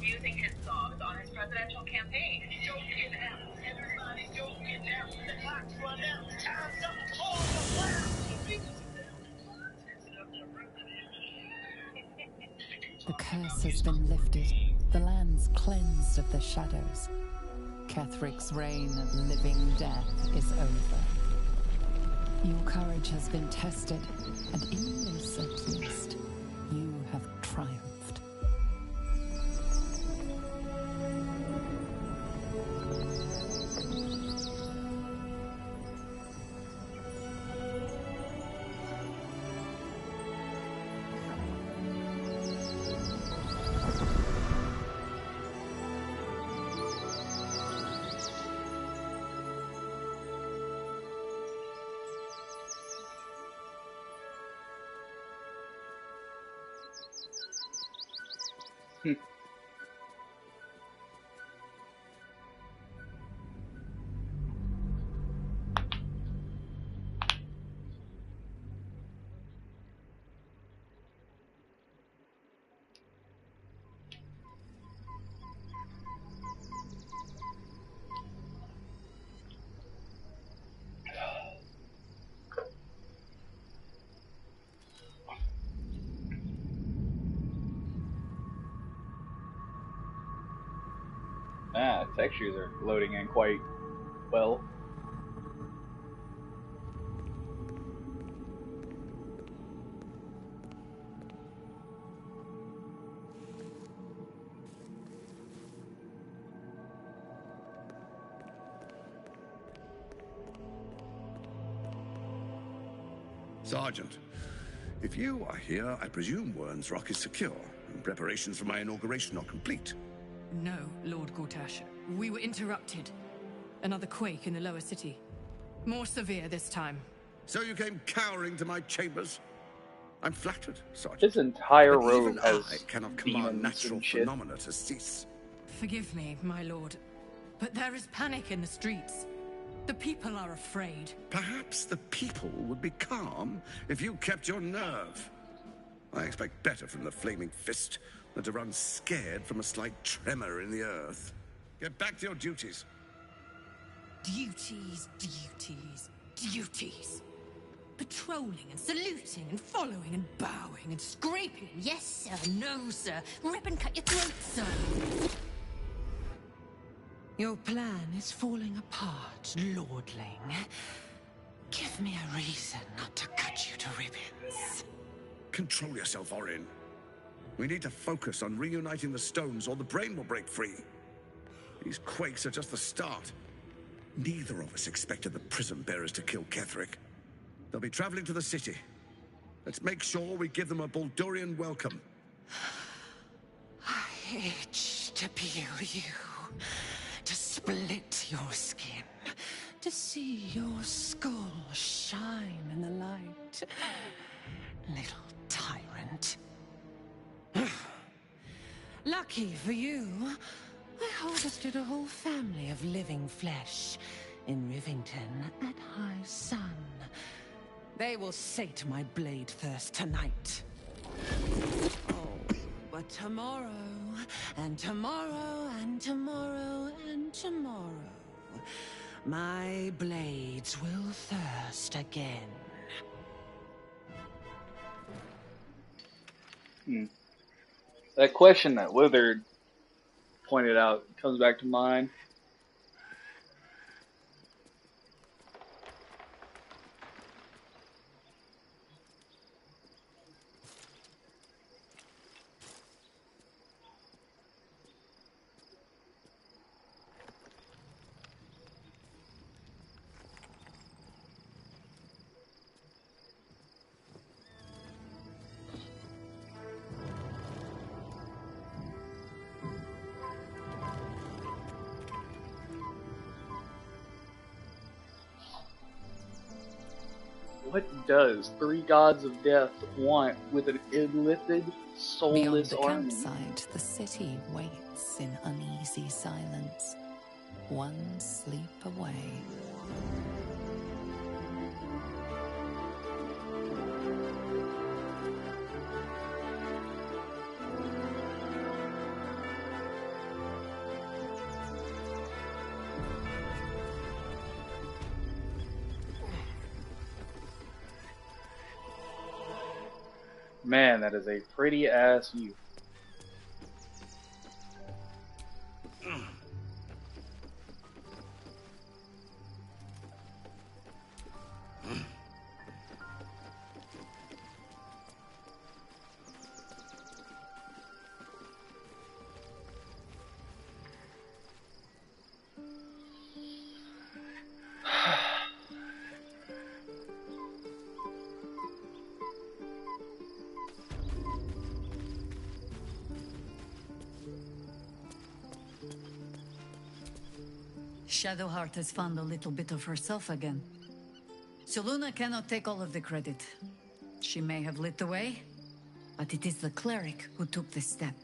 using his songs on his presidential campaign. Joking out. Everybody joking out. The clock's run out. Time's up. Call the blast. The curse has been lifted. The land's cleansed of the shadows. Kethric's reign of living death is over. Your courage has been tested, and in this at least, you have triumphed. Textures are loading in quite well. Sergeant, if you are here, I presume Wern's Rock is secure, and preparations for my inauguration are complete. No, Lord Gortash. We were interrupted. Another quake in the lower city. More severe this time. So you came cowering to my chambers? I'm flattered, Sergeant. This entire but road even has I cannot command demons natural and shit. phenomena to cease. Forgive me, my lord, but there is panic in the streets. The people are afraid. Perhaps the people would be calm if you kept your nerve. I expect better from the Flaming Fist than to run scared from a slight tremor in the earth. Get back to your duties. Duties, duties, duties. Patrolling and saluting and following and bowing and scraping. Yes, sir. No, sir. Rip and cut your throat, sir. Your plan is falling apart, lordling. Give me a reason not to cut you to ribbons. Control yourself, Orin. We need to focus on reuniting the stones or the brain will break free. These quakes are just the start. Neither of us expected the prison bearers to kill Ketherick. They'll be traveling to the city. Let's make sure we give them a Baldurian welcome. I itch to peel you, to split your skin, to see your skull shine in the light. Little tyrant. Lucky for you, I harvested a whole family of living flesh in Rivington at high sun. They will sate my blade thirst tonight. Oh, but tomorrow, and tomorrow, and tomorrow, and tomorrow, my blades will thirst again. That question that Withered pointed out comes back to mind. What does three gods of death want with an illithid, soulless Beyond the army? campsite, the city waits in uneasy silence. One sleep away. Man, that is a pretty ass view. Shadowheart has found a little bit of herself again. Soluna cannot take all of the credit. She may have lit the way, but it is the cleric who took this step.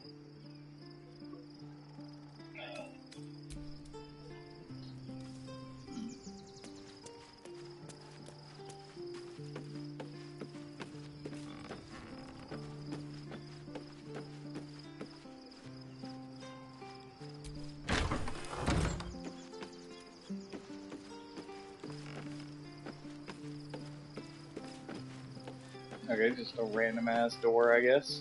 Okay, just a random ass door, I guess.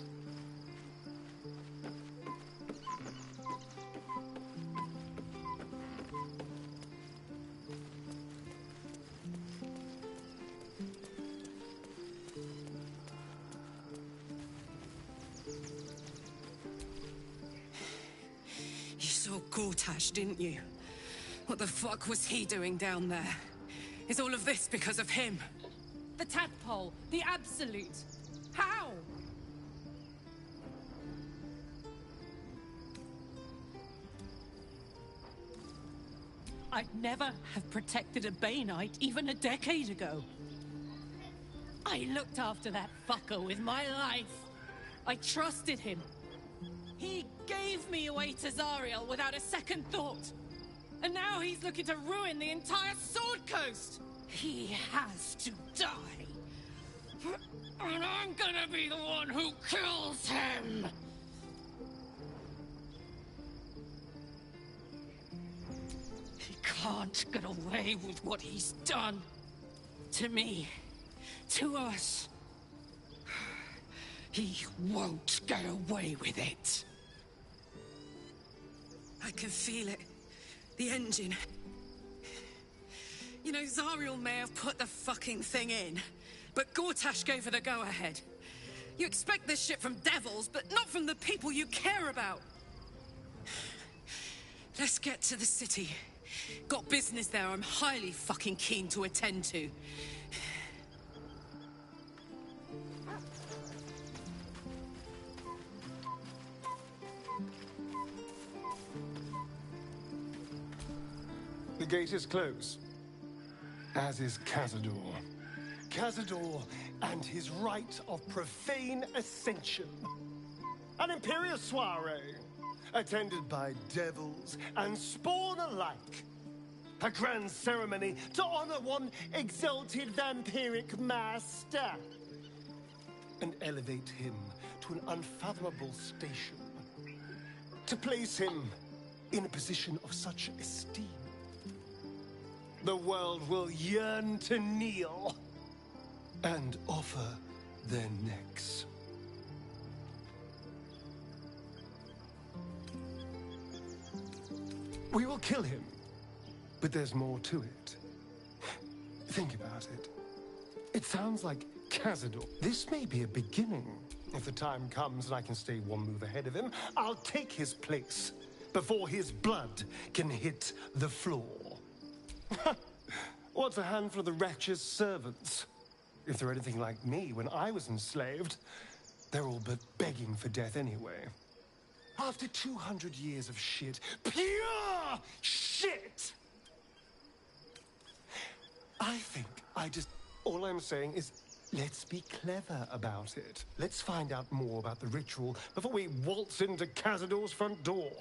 You saw Gortash, didn't you? What the fuck was he doing down there? Is all of this because of him? The tadpole, the absolute. How? I'd never have protected a Bay Knight even a decade ago. I looked after that fucker with my life. I trusted him. He gave me away to Zariel without a second thought. And now he's looking to ruin the entire Sword Coast. He has to die. And I'm gonna be the one who kills him! He can't get away with what he's done. To me. To us. He won't get away with it. I can feel it. The engine. You know, Zariel may have put the fucking thing in, but Gortash gave her the go-ahead. You expect this shit from devils, but not from the people you care about. Let's get to the city. Got business there I'm highly fucking keen to attend to. The gate is closed, as is Cazador. Cazador and his rite of profane ascension. An imperial soiree, attended by devils and spawn alike. A grand ceremony to honor one exalted vampiric master. And elevate him to an unfathomable station. To place him in a position of such esteem. The world will yearn to kneel and offer their necks. We will kill him, but there's more to it. Think about it. It sounds like Cazador. This may be a beginning. If the time comes and I can stay one move ahead of him, I'll take his place before his blood can hit the floor. What's a handful of the wretch's servants? If they're anything like me when I was enslaved, they're all but begging for death anyway. After 200 years of shit, pure shit! I think all I'm saying is, let's be clever about it. Let's find out more about the ritual before we waltz into Cazador's front door.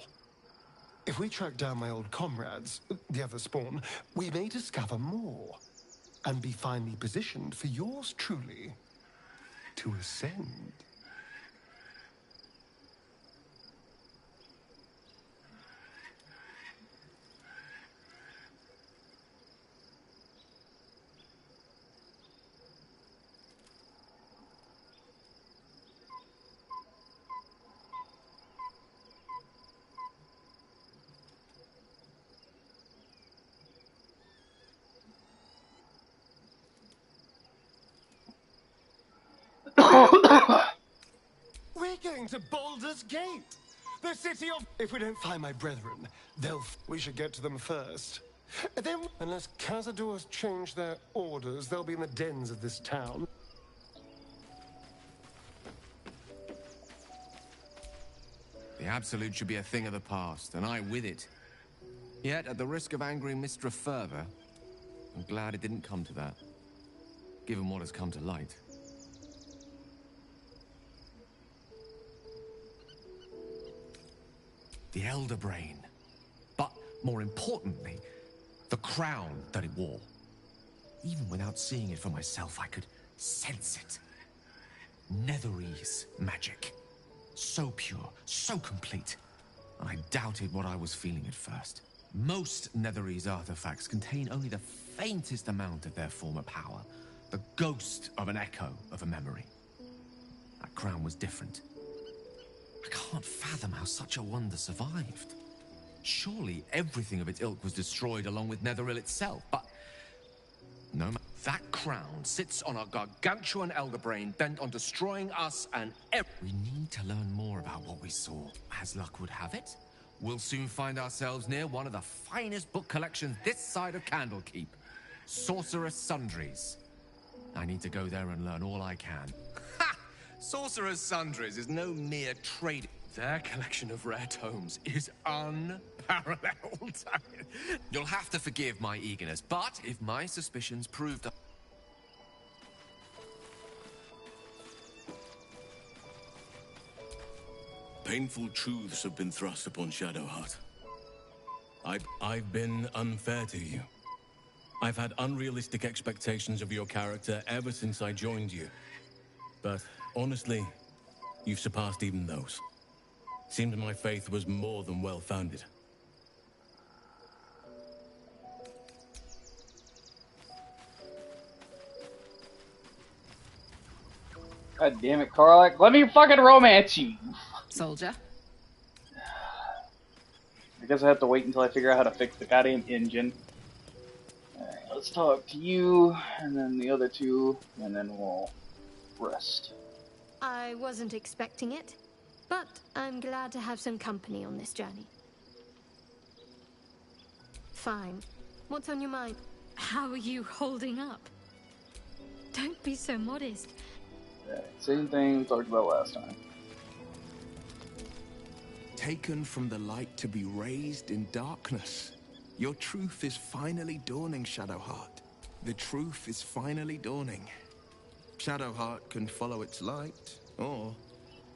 If we track down my old comrades, the other spawn, we may discover more and be finally positioned for yours truly to ascend. to Baldur's Gate, the city of... If we don't find my brethren, we should get to them first. And then, unless Cazador has changed their orders, they'll be in the dens of this town. The Absolute should be a thing of the past, and I with it. Yet, at the risk of angering Mystra further, I'm glad it didn't come to that, given what has come to light. The Elder Brain. But, more importantly, the crown that it wore. Even without seeing it for myself, I could sense it. Netherese magic. So pure, so complete. I doubted what I was feeling at first. Most Netherese artifacts contain only the faintest amount of their former power. The ghost of an echo of a memory. That crown was different. I can't fathom how such a wonder survived. Surely everything of its ilk was destroyed along with Netheril itself, but... No, that crown sits on a gargantuan elder brain bent on destroying us and We need to learn more about what we saw. As luck would have it, we'll soon find ourselves near one of the finest book collections this side of Candlekeep. Sorcerer's Sundries. I need to go there and learn all I can. Ha! Sorcerer's Sundries is no mere trade. Their collection of rare tomes is unparalleled. You'll have to forgive my eagerness, but if my suspicions proved... Painful truths have been thrust upon Shadowheart. I've been unfair to you. I've had unrealistic expectations of your character ever since I joined you. But honestly, you've surpassed even those. Seemed my faith was more than well-founded. God damn it, Karlach. Let me fucking romance you! Soldier. I guess I have to wait until I figure out how to fix the goddamn engine. Alright, let's talk to you, and then the other two, and then we'll rest. I wasn't expecting it, but I'm glad to have some company on this journey. Fine. What's on your mind? How are you holding up? Don't be so modest. Alright, same thing we talked about last time. Taken from the light to be raised in darkness. Your truth is finally dawning, Shadowheart. The truth is finally dawning. Shadowheart can follow its light, or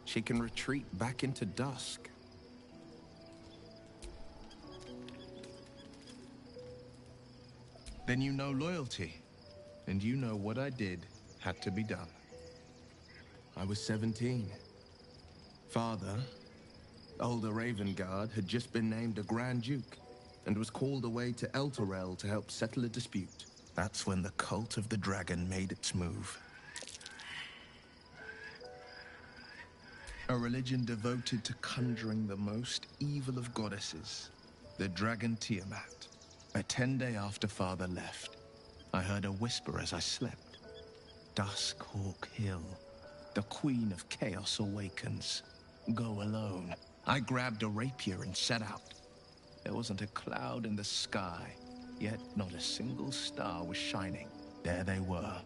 she can retreat back into dusk. Then you know loyalty, and you know what I did had to be done. I was 17. Father, older Ravengard, had just been named a Grand Duke and was called away to Elturel to help settle a dispute. That's when the cult of the dragon made its move. A religion devoted to conjuring the most evil of goddesses, the dragon Tiamat. A 10-day after Father left, I heard a whisper as I slept. Duskhawk Hill, the Queen of Chaos awakens. Go alone. I grabbed a rapier and set out. There wasn't a cloud in the sky, yet not a single star was shining. There they were,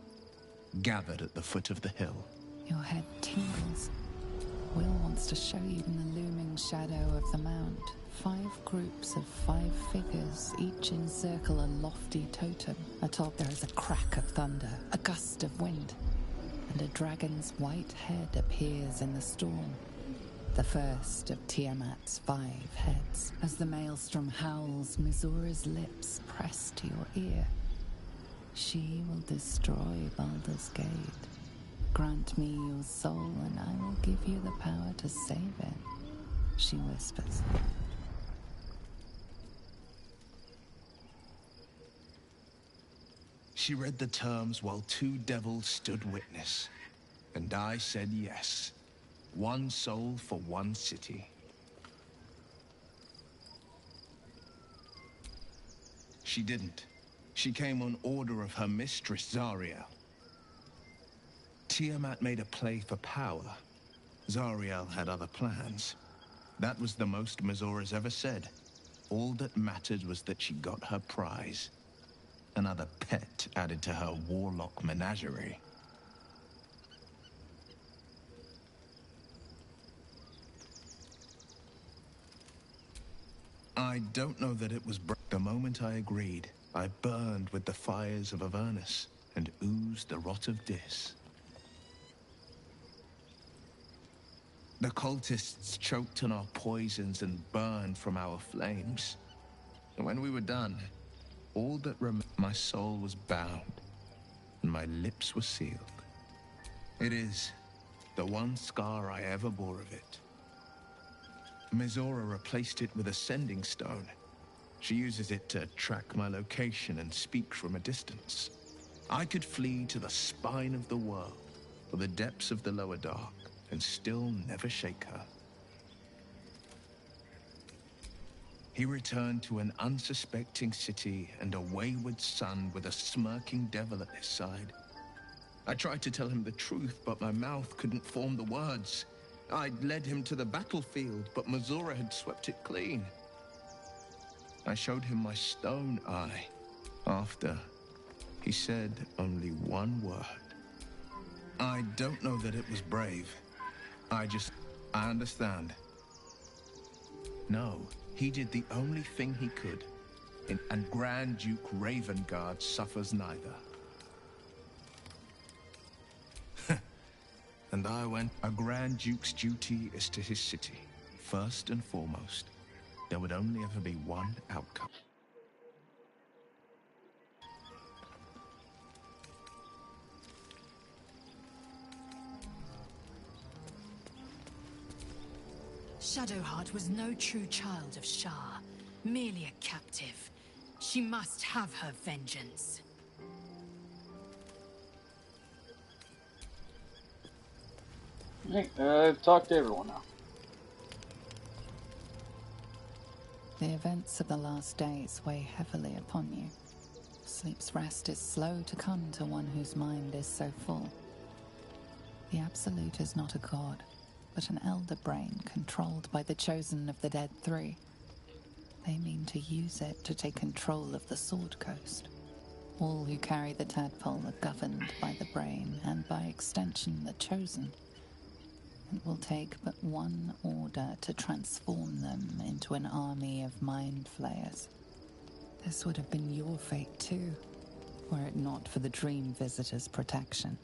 gathered at the foot of the hill. Your head tingles. Will wants to show you in the looming shadow of the mount. 5 groups of 5 figures, each encircle a lofty totem. Atop there is a crack of thunder, a gust of wind, and a dragon's white head appears in the storm. The first of Tiamat's 5 heads. As the maelstrom howls, Mizura's lips press to your ear. She will destroy Baldur's Gate. Grant me your soul and I will give you the power to save it, she whispers. She read the terms while 2 devils stood witness, and I said yes. 1 soul for 1 city. She didn't. She came on order of her mistress, Zariel. Tiamat made a play for power. Zariel had other plans. That was the most Mizora's ever said. All that mattered was that she got her prize. Another pet added to her warlock menagerie. I don't know that it was the moment I agreed, I burned with the fires of Avernus and oozed the rot of Dis. The cultists choked on our poisons and burned from our flames. And when we were done, all that remained, my soul was bound, and my lips were sealed. It is the one scar I ever bore of it. Mizora replaced it with a sending stone. She uses it to track my location and speak from a distance. I could flee to the spine of the world, or the depths of the lower dark, and still never shake her. He returned to an unsuspecting city and a wayward son with a smirking devil at his side. I tried to tell him the truth, but my mouth couldn't form the words. I'd led him to the battlefield, but Mizora had swept it clean. I showed him my stone eye. After, he said only one word. I don't know that it was brave. I understand. No, he did the only thing he could. And Grand Duke Ravengard suffers neither. And I went. A Grand Duke's duty is to his city, first and foremost. There would only ever be one outcome. Shadowheart was no true child of Shah, merely a captive. She must have her vengeance. I've talked to everyone now. The events of the last days weigh heavily upon you. Sleep's rest is slow to come to one whose mind is so full. The Absolute is not a god, but an elder brain controlled by the chosen of the Dead Three. They mean to use it to take control of the Sword Coast. All who carry the tadpole are governed by the brain, and by extension the chosen. It will take but one order to transform them into an army of mind flayers. This would have been your fate too, were it not for the Dream Visitor's protection.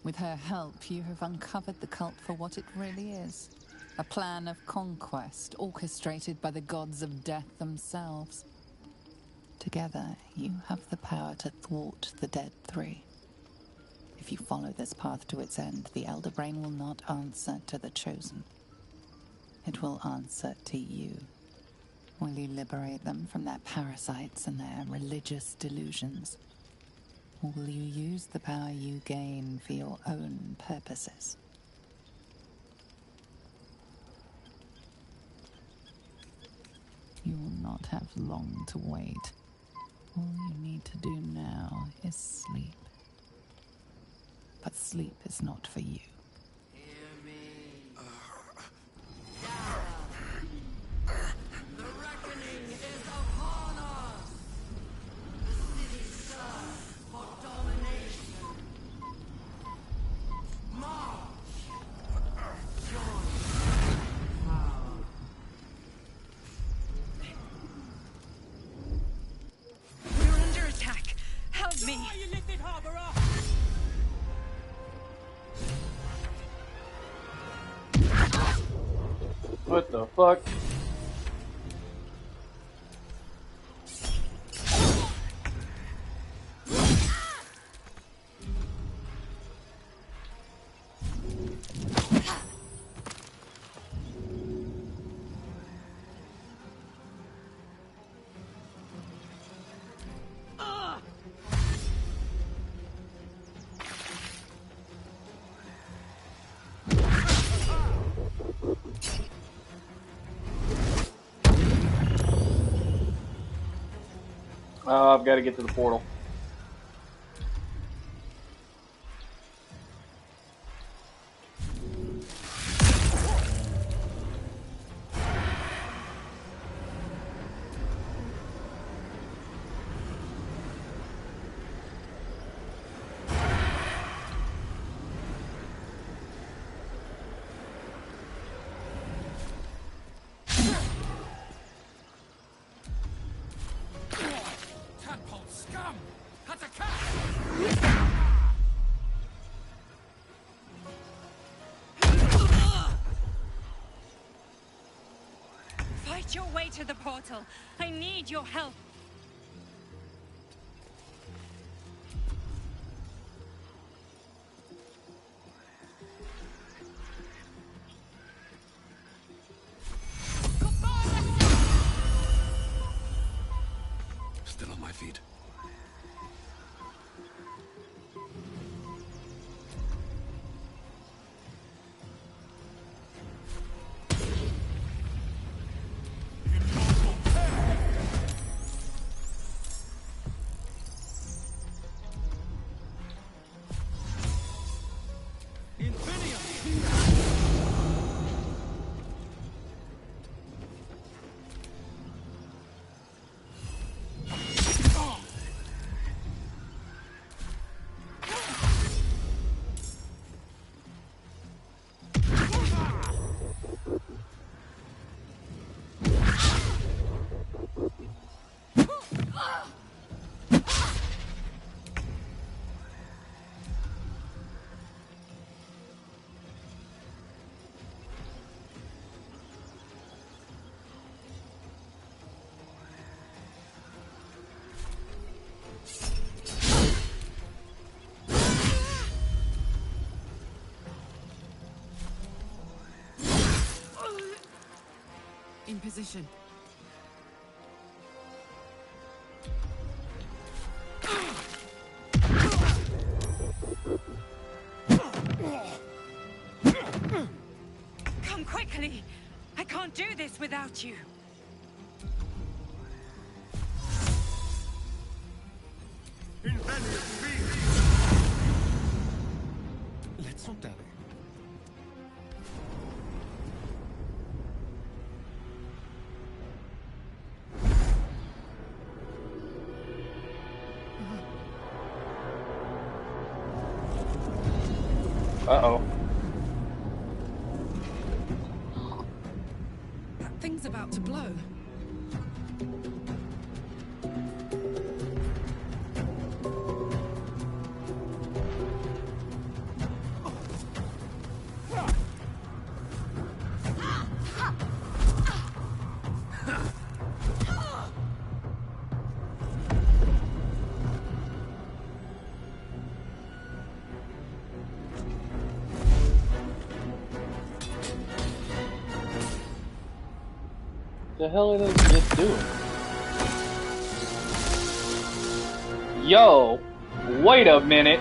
With her help, you have uncovered the cult for what it really is. A plan of conquest orchestrated by the gods of death themselves. Together, you have the power to thwart the Dead Three. If you follow this path to its end, the Elder Brain will not answer to the Chosen. It will answer to you. Will you liberate them from their parasites and their religious delusions? Or will you use the power you gain for your own purposes? You will not have long to wait. All you need to do now is sleep. But sleep is not for you. Hear me. The reckoning is upon us. The city serves for domination. March. Join power. We're under attack. Help me. You lifted harbor up! What the fuck? I've got to get to the portal. your way to the portal. I need your help. Still on my feet. In position. Come quickly! I can't do this without you. Let's not dally. Uh-oh. That thing's about to blow. The hell are they just doing? Yo! Wait a minute!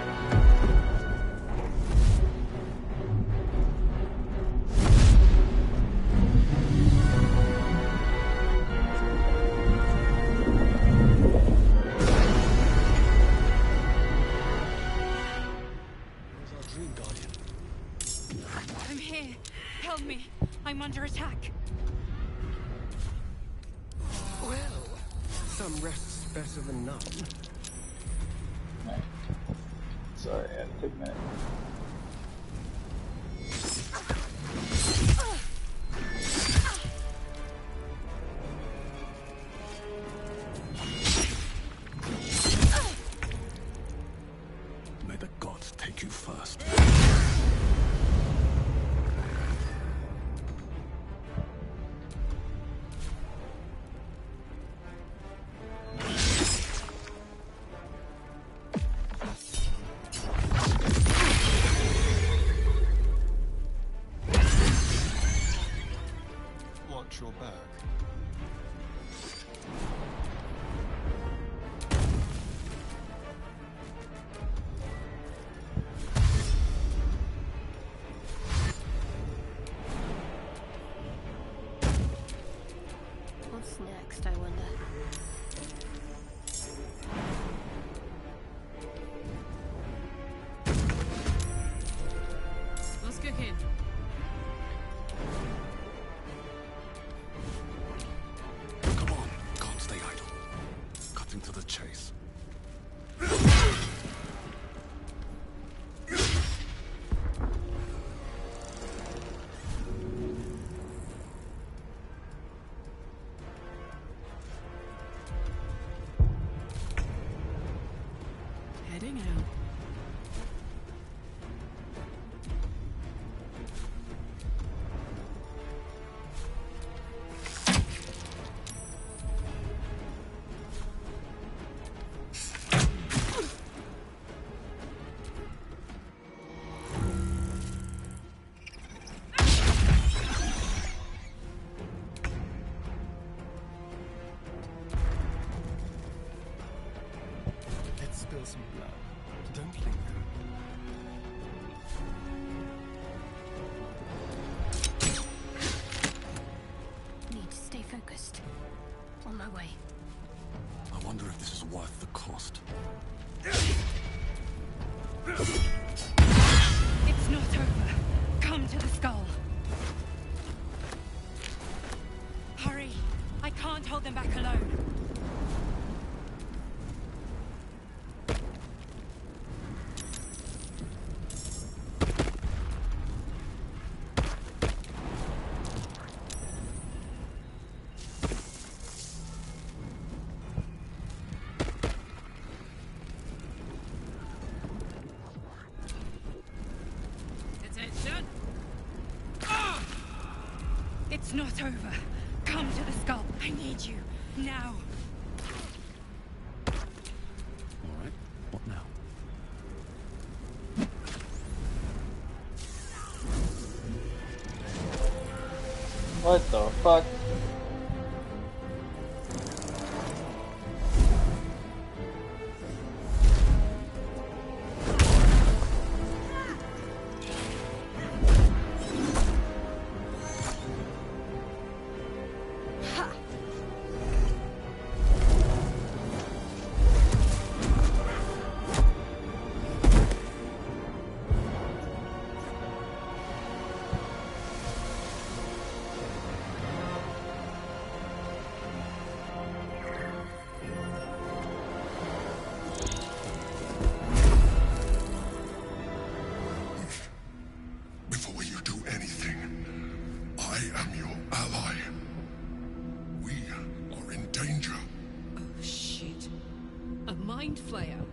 I'm here. Help me. I'm under attack. Well, some rest's better than none. Right. Sorry, I had to take a minute. May the gods take you first. Watch your back. What's next, I wonder? Let's go in. Come on, can't stay idle. Cutting to the chase. spill some blood. Don't linger. Need to stay focused. On my way. I wonder if this is worth the cost. It's not over. Come to the skull. Hurry. I can't hold them back alone. Attention! It's not over. Come to the skull. I need you. Now. All right. What now? What the fuck? Before you do anything, I am your ally. We are in danger. Oh, shit. A mind flayer.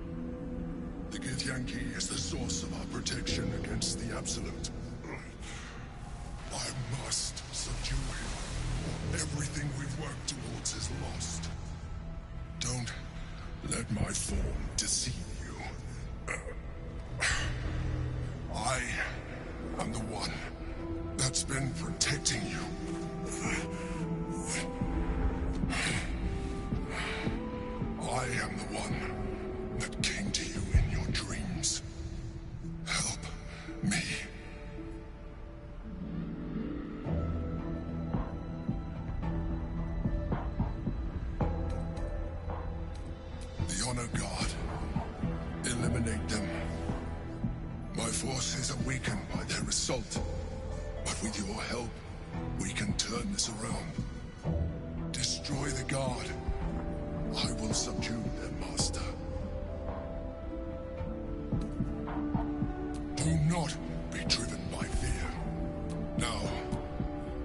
The Githyanki is the source of our protection against the Absolute. I must subdue him. Everything we've worked towards is lost. Don't let my form deceive you. I am the one that's been protecting you. I am the one that came to you in your dreams. Help me. The Honor Guard. Eliminate them. My forces are weakened by their assault. But with your help, we can turn this around. Destroy the Guard. I will subdue their master. Do not be driven by fear. Now,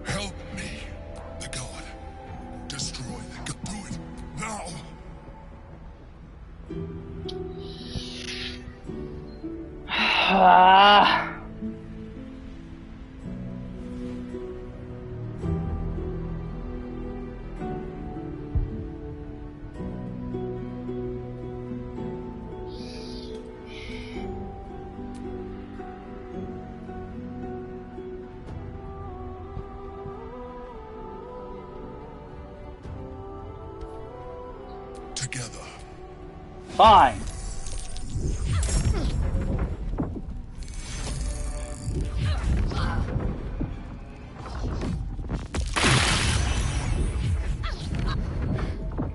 help me, the God. Destroy the God. Do it now! Ah. Together. Fine.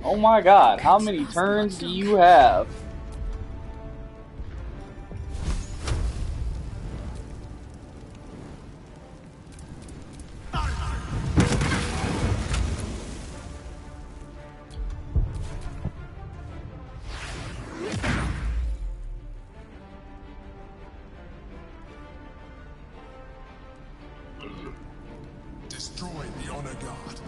Oh my god, how many turns do you have? Destroy the Honor Guard.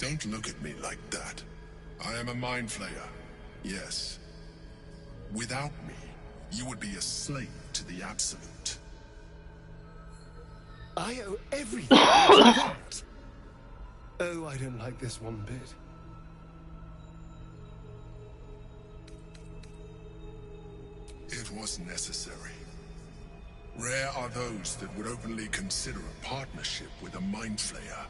Don't look at me like that. I am a mind flayer, yes. Without me, you would be a slave to the Absolute. I owe everything to that. Oh, I don't like this one bit. It was necessary. Rare are those that would openly consider a partnership with a mind flayer.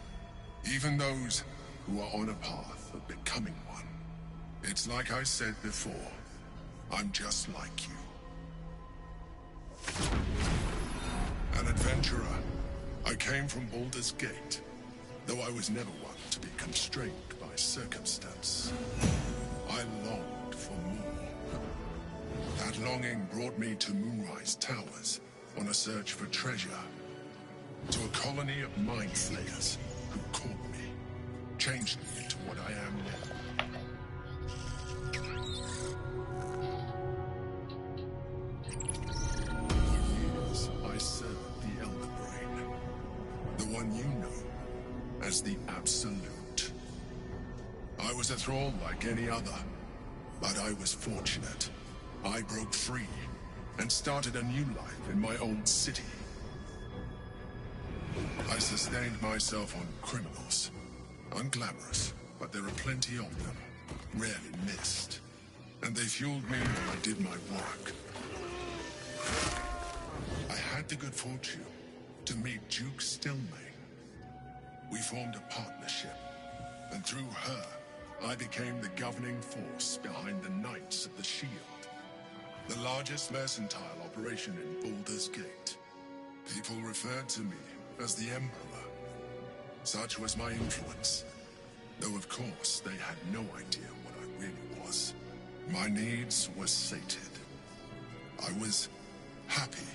Even those who are on a path of becoming one. It's like I said before, I'm just like you. An adventurer. I came from Baldur's Gate, though I was never one to be constrained by my circumstance. I longed for more. That longing brought me to Moonrise Towers on a search for treasure. To a colony of mind flayers who caught me, changed me into what I am now. For years, I served the Elder Brain, the one you know as the Absolute. I was a thrall like any other, but I was fortunate. I broke free and started a new life in my old city. I sustained myself on criminals. Unglamorous, but there are plenty of them, rarely missed. And they fueled me when I did my work. I had the good fortune to meet Duke Stelmane. We formed a partnership, and through her, I became the governing force behind the Knights of the Shield, the largest mercantile operation in Baldur's Gate. People referred to me as the Emperor. Such was my influence, though of course they had no idea what I really was. My needs were sated. I was happy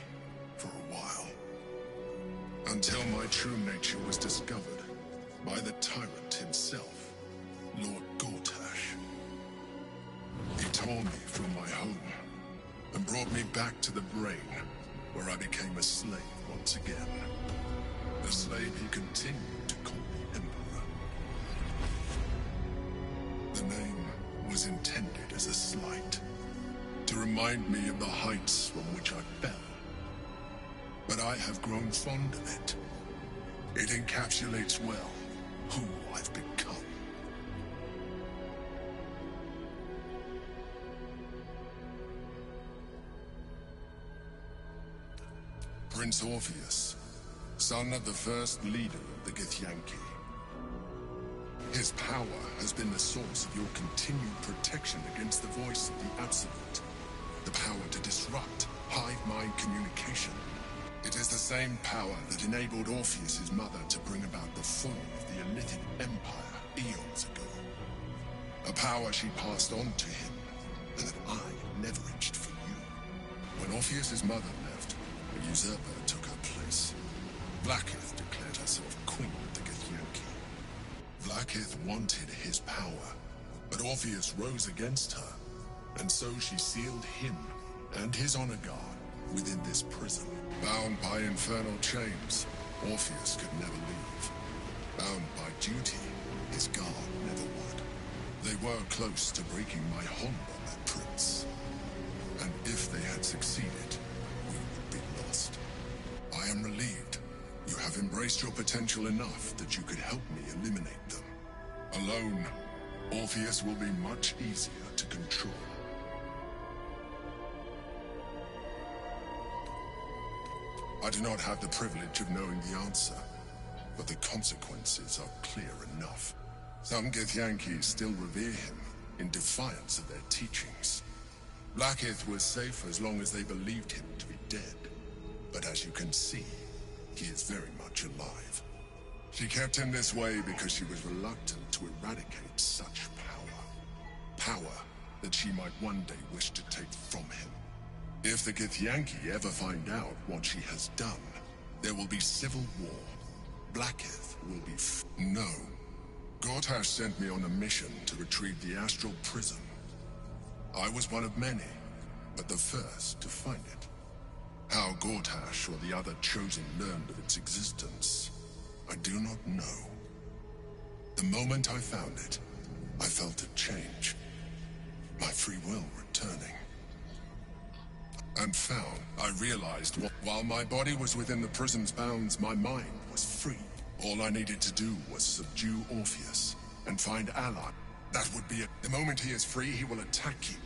for a while, until my true nature was discovered by the tyrant himself, Lord Gortash. He tore me from my home and brought me back to the Brain, where I became a slave once again. A slave he continued to call me Emperor. The name was intended as a slight, to remind me of the heights from which I fell. But I have grown fond of it. It encapsulates well who I've become. Prince Orpheus, son of the first leader of the Githyanki. His power has been the source of your continued protection against the voice of the Absolute. The power to disrupt hive mind communication. It is the same power that enabled Orpheus's mother to bring about the fall of the Illithid Empire eons ago. A power she passed on to him, and that I leveraged for you. When Orpheus's mother left, a usurper took her place. Blackith declared herself queen of the Githyanki. Blackith wanted his power, but Orpheus rose against her, and so she sealed him and his honor guard within this prison. Bound by infernal chains, Orpheus could never leave. Bound by duty, his guard never would. They were close to breaking my hold on that prince. And if they had succeeded, we would be lost. I am relieved. You have embraced your potential enough that you could help me eliminate them. Alone, Orpheus will be much easier to control. I do not have the privilege of knowing the answer, but the consequences are clear enough. Some Githyanki still revere him in defiance of their teachings. Blackith was safe as long as they believed him to be dead. But as you can see, he is very much alive. She kept him this way because she was reluctant to eradicate such power. Power that she might one day wish to take from him. If the Githyanki ever find out what she has done, there will be civil war. Blackith will be No. Gortash sent me on a mission to retrieve the astral prism. I was one of many, but the first to find it. How Gortash or the other chosen learned of its existence, I do not know. The moment I found it, I felt a change. My free will returning. And found, I realized while my body was within the prison's bounds, my mind was free. All I needed to do was subdue Orpheus and find ally. That would be it. The moment he is free, he will attack you.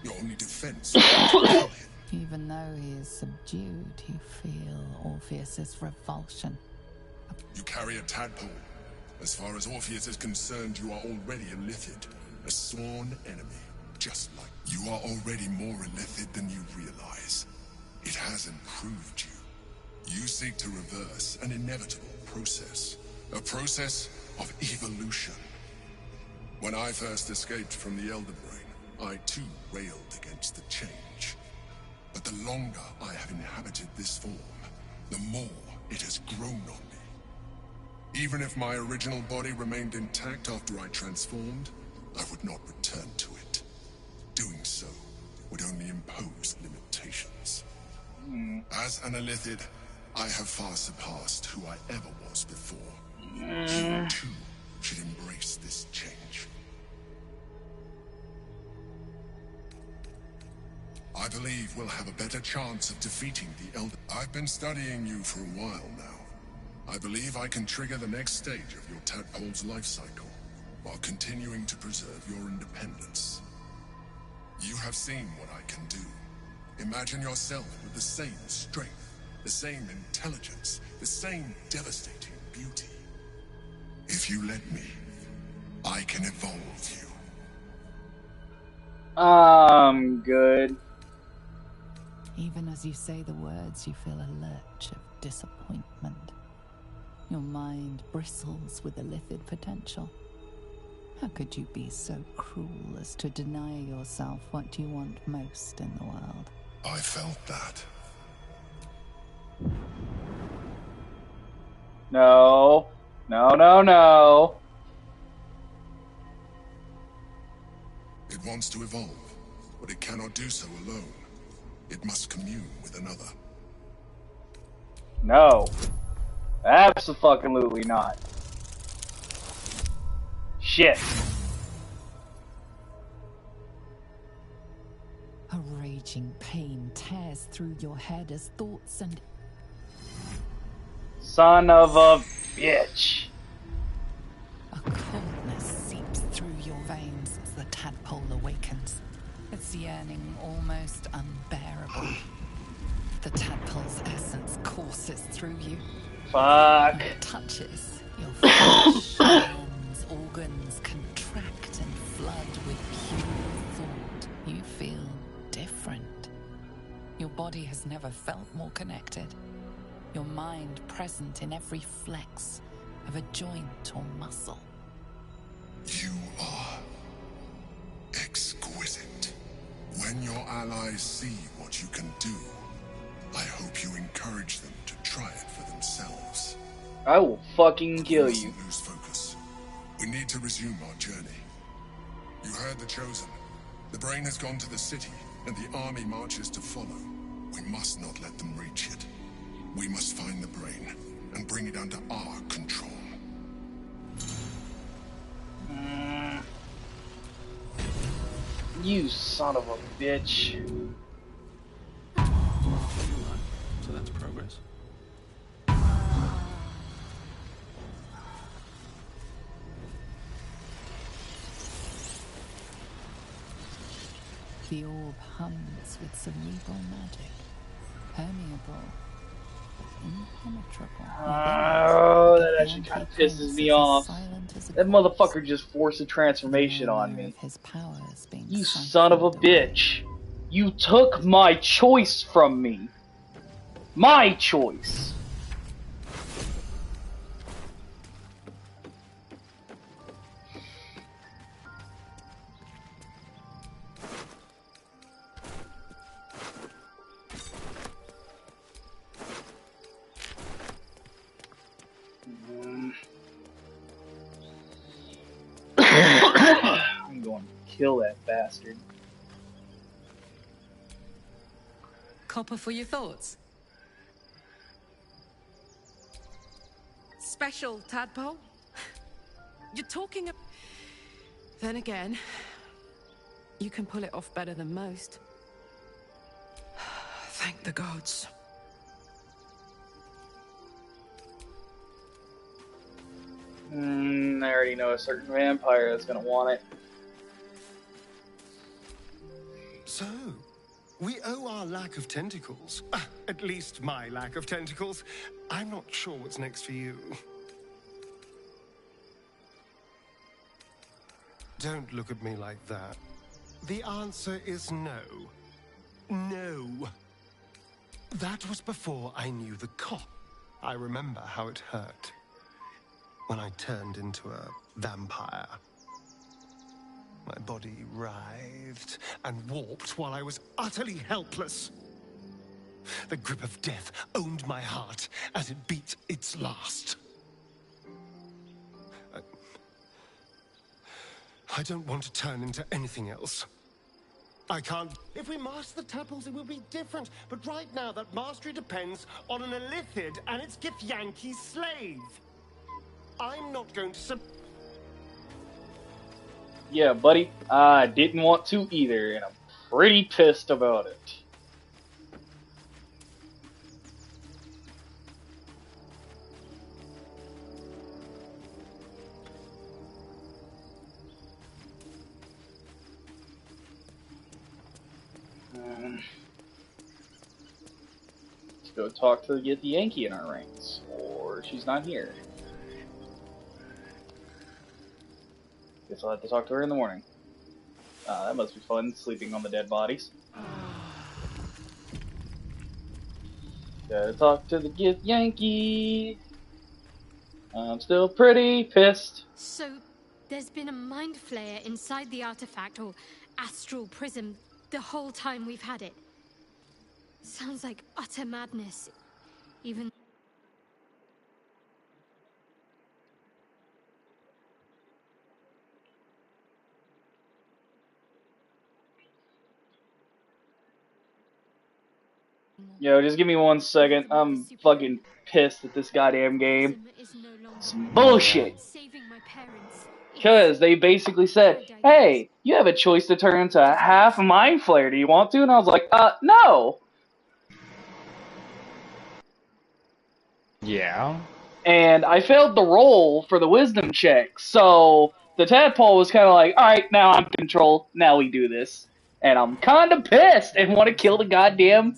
Your only defense is to kill him. Even though he is subdued, you feel Orpheus's revulsion. You carry a tadpole. As far as Orpheus is concerned, you are already a Illithid, a sworn enemy. Just like you are already more Illithid than you realize. It has improved you. You seek to reverse an inevitable process. A process of evolution. When I first escaped from the Elder Brain, I too railed against the change. But the longer I have inhabited this form, the more it has grown on me. Even if my original body remained intact after I transformed, I would not return to it. Doing so would only impose limitations. As an Illithid, I have far surpassed who I ever was before. You too should embrace this change. I believe we'll have a better chance of defeating the Elder. I've been studying you for a while now. I believe I can trigger the next stage of your tadpole's life cycle, while continuing to preserve your independence. You have seen what I can do. Imagine yourself with the same strength, the same intelligence, the same devastating beauty. If you let me, I can evolve you. Good. Even as you say the words, you feel a lurch of disappointment. Your mind bristles with illithid potential. How could you be so cruel as to deny yourself what you want most in the world? I felt that. No. No. It wants to evolve, but it cannot do so alone. It must commune with another. No. Abso-fucking-lutely not. Shit. A raging pain tears through your head as thoughts and... Son of a bitch. A coldness seeps through your veins as the tadpole awakens, its yearning almost unbearable. The tadpole's essence courses through you. Fuck. When it touches, your flesh, bones, organs contract and flood with pure thought. You feel different. Your body has never felt more connected. Your mind present in every flex of a joint or muscle. You are exquisite. When your allies see what you can do, I hope you encourage them to try it for themselves. I will fucking kill you. We mustn't lose focus. We need to resume our journey. You heard the Chosen. The brain has gone to the city, and the army marches to follow. We must not let them reach it. We must find the brain and bring it under our control. You son of a bitch. So that's progress. The orb hums with cerebral magic, permeable, impenetrable. Oh, that actually kind of pisses me off. That motherfucker just forced a transformation on me. You son of a bitch. You took my choice from me. My choice. I'm going to kill that bastard. Copper for your thoughts. Special, tadpole? You're talking of... Then again, you can pull it off better than most. Thank the gods. I already know a certain vampire that's gonna want it. So, we owe our lack of tentacles. At least my lack of tentacles. I'm not sure what's next for you. Don't look at me like that. The answer is no. No. That was before I knew the cop. I remember how it hurt when I turned into a vampire. My body writhed and warped while I was utterly helpless. The grip of death owned my heart as it beat its last. I don't want to turn into anything else. I can't. If we master the tadpoles, it will be different. But right now, that mastery depends on an Elithid and its Githyanki slave. I'm not going to Yeah, buddy, I didn't want to either, and I'm pretty pissed about it. Let's go talk to get the Yankee in our ranks, or she's not here. Guess I'll have to talk to her in the morning. That must be fun, sleeping on the dead bodies. Gotta talk to the Gith Yankee. I'm still pretty pissed. So, there's been a mind flayer inside the artifact, or astral prism, the whole time we've had it. Sounds like utter madness, even... Yo, just give me 1 second. I'm fucking pissed at this goddamn game. It's bullshit. Because they basically said, hey, you have a choice to turn into a half Mind Flayer. Do you want to? And I was like, no. Yeah. And I failed the roll for the wisdom check. So the tadpole was kind of like, alright, now I'm in control. Now we do this. And I'm kind of pissed and want to kill the goddamn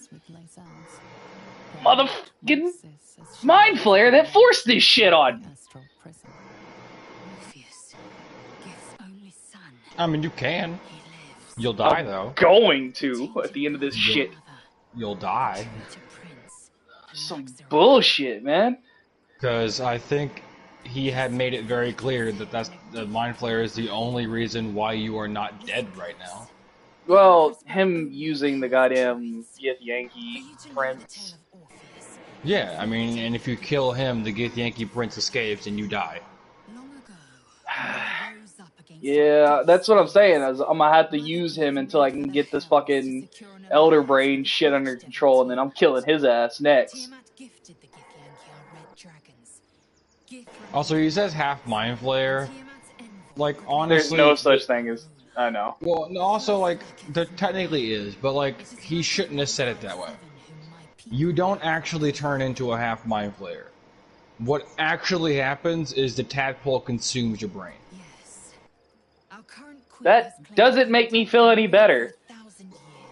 motherfucking Mind Flayer that forced this shit on me. I mean, you can. You'll die, though. Going to at the end of this shit. You'll die. Some bullshit, man. Because I think he had made it very clear that the Mind Flayer is the only reason why you are not dead right now. Well, him using the goddamn Githyanki prince. Yeah, I mean, and if you kill him, the Githyanki prince escapes and you die. Yeah, that's what I'm saying. Is I'm gonna have to use him until I can get this fucking Elder Brain shit under control, and then I'm killing his ass next. Also, he says half Mind Flayer. Like, honestly, there's no such thing as I know. Well, also, like, there technically is, but like, he shouldn't have said it that way. You don't actually turn into a half Mind Flayer. What actually happens is the tadpole consumes your brain. That doesn't make me feel any better.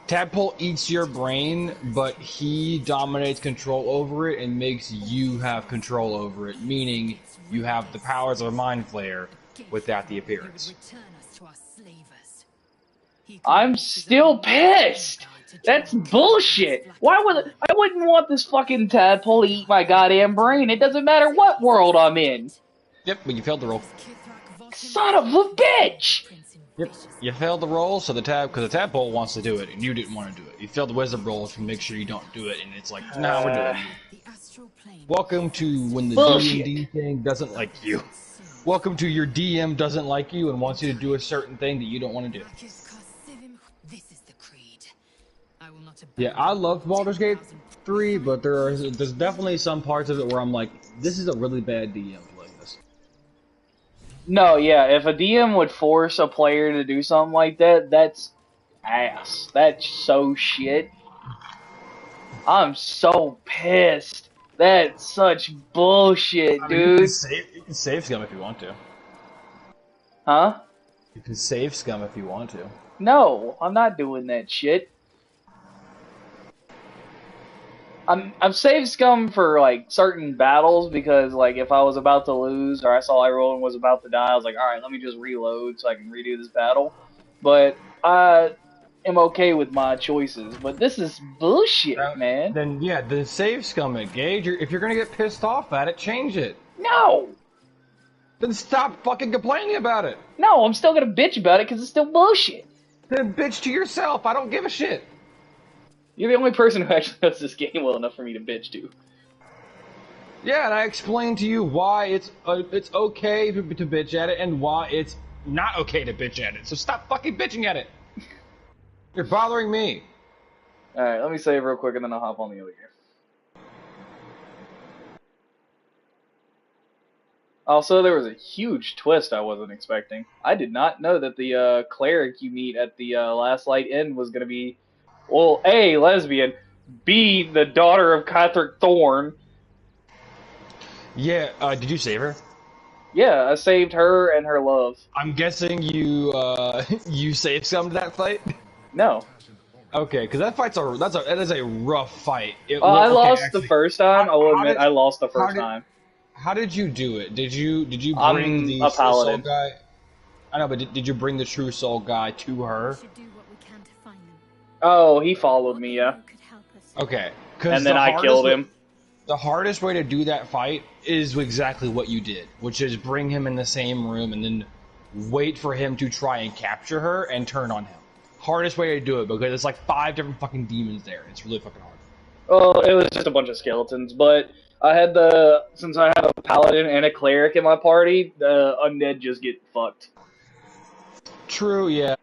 Tadpole eats your brain, but he dominates control over it and makes you have control over it, meaning you have the powers of a Mind Flayer without the appearance. I'm still pissed! That's bullshit! I wouldn't want this fucking tadpole to eat my goddamn brain. It doesn't matter what world I'm in. Yep, but you failed the roll. Son of a bitch! Yep, you failed the roll, so because the tadpole wants to do it, and you didn't want to do it. You failed the wisdom roll to make sure you don't do it, and it's like, nah, we're doing it. Welcome to when the D&D thing doesn't like you. Welcome to your DM doesn't like you and wants you to do a certain thing that you don't want to do. Yeah, I love Baldur's Gate 3, but there's definitely some parts of it where I'm like, this is a really bad DM playing this. No, yeah, if a DM would force a player to do something like that, that's ass. That's so shit. I'm so pissed. That's such bullshit, dude. You can save Scum if you want to. Huh? You can save Scum if you want to. No, I'm not doing that shit. I've saved Scum for like certain battles because like if I was about to lose or I saw everyone was about to die, I was like, alright, let me just reload so I can redo this battle. But I am okay with my choices. But this is bullshit, man. Then save Scum it, Gage. If you're gonna get pissed off at it, change it. No! Then stop fucking complaining about it. No, I'm still gonna bitch about it because it's still bullshit. Then bitch to yourself. I don't give a shit. You're the only person who actually knows this game well enough for me to bitch to. Yeah, and I explained to you why it's okay to bitch at it and why it's not okay to bitch at it. So stop fucking bitching at it. You're bothering me. Alright, let me save real quick and then I'll hop on the other game. Also, there was a huge twist I wasn't expecting. I did not know that the cleric you meet at the Last Light Inn was going to be, well, A, lesbian, B, the daughter of Catherick Thorne. Yeah, did you save her? Yeah, I saved her and her love. I'm guessing you you saved some to that fight? No. Okay, because that is a rough fight. I lost the first time. I will admit, I lost the first time. How did you do it? Did you bring I'm the a True paladin. Soul guy? I know, but did you bring the True Soul guy to her? Oh, he followed me, yeah. Okay. And then I killed him. The hardest way to do that fight is exactly what you did, which is bring him in the same room and then wait for him to try and capture her and turn on him. Hardest way to do it, because it's like 5 different fucking demons there. It's really fucking hard. Well, it was just a bunch of skeletons, but since I had a paladin and a cleric in my party, the undead just get fucked. True, yeah.